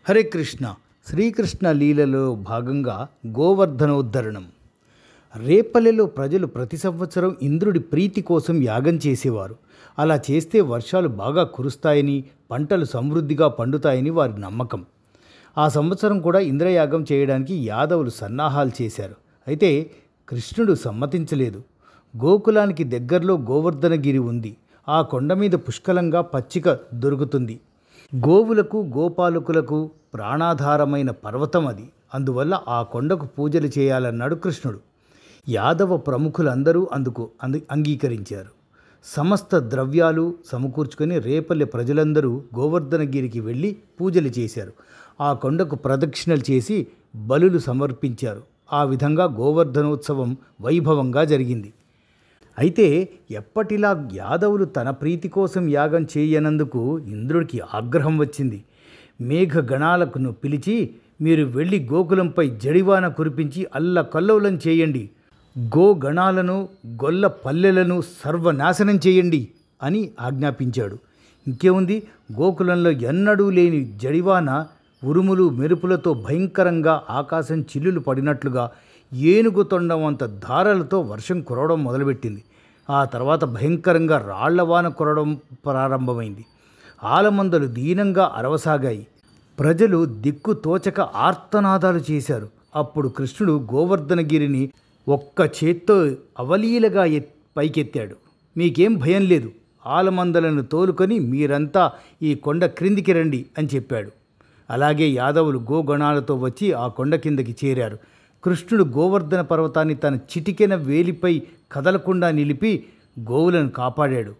హరే కృష్ణ. శ్రీకృష్ణ లీలలో భాగంగా గోవర్ధనోద్ధరణం. రేపల్లెలో ప్రజలు ప్రతి సంవత్సరం ఇంద్రుడి ప్రీతి కోసం యాగం చేసేవారు. అలా చేస్తే వర్షాలు బాగా కురుస్తాయని, పంటలు సమృద్ధిగా పండుతాయని వారి నమ్మకం. ఆ సంవత్సరం కూడా ఇంద్రయాగం చేయడానికి యాదవులు సన్నాహాలు చేశారు. అయితే కృష్ణుడు సమ్మతించలేదు. గోకులానికి దగ్గరలో గోవర్ధనగిరి ఉంది. ఆ కొండ మీద పుష్కలంగా పచ్చిక దొరుకుతుంది. గోవులకు గోపాలకులకు ప్రాణాధారమైన పర్వతం అది. అందువల్ల ఆ కొండకు పూజలు చేయాలన్నాడు కృష్ణుడు. యాదవ ప్రముఖులందరూ అందుకు అంగీకరించారు. సమస్త ద్రవ్యాలు సమకూర్చుకొని రేపల్లె ప్రజలందరూ గోవర్ధనగిరికి వెళ్ళి పూజలు చేశారు. ఆ కొండకు ప్రదక్షిణలు చేసి బలులు సమర్పించారు. ఆ విధంగా గోవర్ధనోత్సవం వైభవంగా జరిగింది. అయితే ఎప్పటిలా యాదవులు తన ప్రీతి కోసం యాగం చేయనందుకు ఇంద్రుడికి ఆగ్రహం వచ్చింది. మేఘగణాలను పిలిచి, మీరు వెళ్ళి గోకులంపై జడివాన కురిపించి అల్లకల్లోలం చేయండి, గోగణాలను గొల్ల పల్లెలను సర్వనాశనం చేయండి అని ఆజ్ఞాపించాడు. ఇంకేముంది, గోకులంలో ఎన్నడూ లేని జడివాన ఉరుములు మెరుపులతో భయంకరంగా ఆకాశం చిల్లులు పడినట్లుగా ఏనుగు తొండం అంత ధారలతో వర్షం కురవడం మొదలుపెట్టింది. ఆ తర్వాత భయంకరంగా రాళ్లవాన కురవడం ప్రారంభమైంది. ఆలమందలు దీనంగా అరవసాగాయి. ప్రజలు దిక్కు తోచక ఆర్తనాదాలు చేశారు. అప్పుడు కృష్ణుడు గోవర్ధనగిరిని ఒక్క చేత్తో అవలీలగా పైకెత్తాడు. మీకేం భయం లేదు, ఆలమందలను తోలుకొని మీరంతా ఈ కొండ క్రిందికి రండి అని చెప్పాడు. అలాగే యాదవులు గోగణాలతో వచ్చి ఆ కొండ కిందకి చేరారు. కృష్ణుడు గోవర్ధన పర్వతాన్ని తన చిటికెన వేలిపై కదలకుండా నిలిపి గోవులను కాపాడాడు.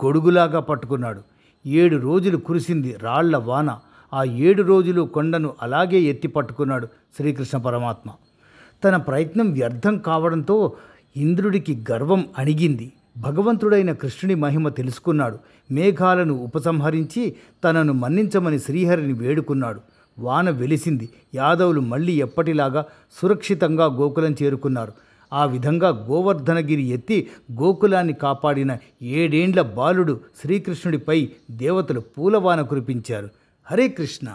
గొడుగులాగా పట్టుకున్నాడు. 7 రోజులు కురిసింది రాళ్ల వాన. ఆ 7 రోజులు కొండను అలాగే ఎత్తి పట్టుకున్నాడు శ్రీకృష్ణ పరమాత్మ. తన ప్రయత్నం వ్యర్థం కావడంతో ఇంద్రుడికి గర్వం అణిగింది. భగవంతుడైన కృష్ణుడి మహిమ తెలుసుకున్నాడు. మేఘాలను ఉపసంహరించి తనను మన్నించమని శ్రీహరిని వేడుకున్నాడు. వాన వెలిసింది. యాదవులు మళ్ళీ ఎప్పటిలాగా సురక్షితంగా గోకులం చేరుకున్నారు. ఆ విధంగా గోవర్ధనగిరి ఎత్తి గోకులాన్ని కాపాడిన 7 ఏండ్ల బాలుడు శ్రీకృష్ణుడిపై దేవతలు పూలవాన కురిపించారు. హరే కృష్ణ.